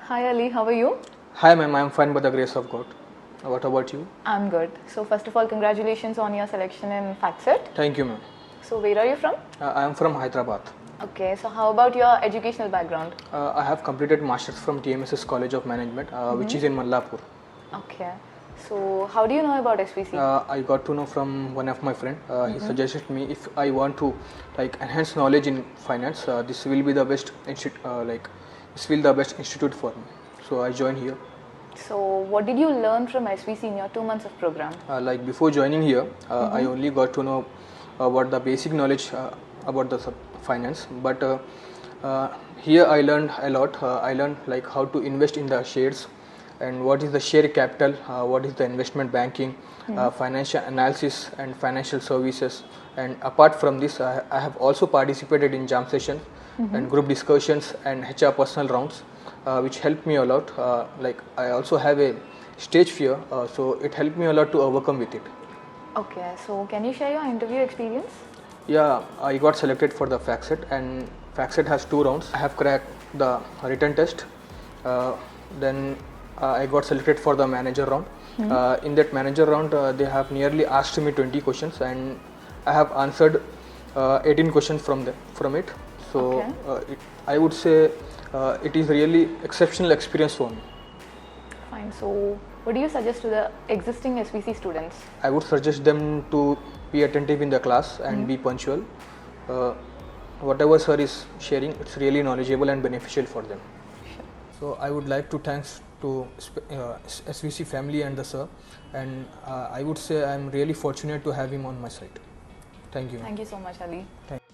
Hi Ali, how are you? Hi ma'am, I am fine by the grace of God. What about you? I'm good. So first of all, congratulations on your selection in FACTSET. Thank you ma'am. So where are you from? I am from Hyderabad. Okay, so how about your educational background? I have completed Masters from TMSS College of Management, which is in Mallapur. Okay. So how do you know about SVC? I got to know from one of my friend. He suggested me if I want to enhance knowledge in finance, this will be the best this will the best institute for me. So I joined here. So what did you learn from SVC in your 2 months of program? Before joining here, I only got to know about the basic knowledge about the finance, but here I learned a lot. I learned how to invest in the shares and what is the share capital, what is the investment banking, financial analysis and financial services. And apart from this, I have also participated in jam sessions and group discussions and HR personal rounds, which helped me a lot. I also have a stage fear, so it helped me a lot to overcome with it. Okay, so can you share your interview experience? Yeah, I got selected for the FACTSET, and FACTSET has 2 rounds. I have cracked the written test, then I got selected for the manager round. In that manager round, they have nearly asked me 20 questions, and I have answered 18 questions from it. So I would say it is really exceptional experience for me. Fine. So what do you suggest to the existing SVC students? I would suggest them to be attentive in the class and be punctual. Whatever sir is sharing, it's really knowledgeable and beneficial for them. Sure. So I would like to thanks to SVC family and the sir, and I would say I'm really fortunate to have him on my side. Thank you. Thank you so much, Ali. Thank you.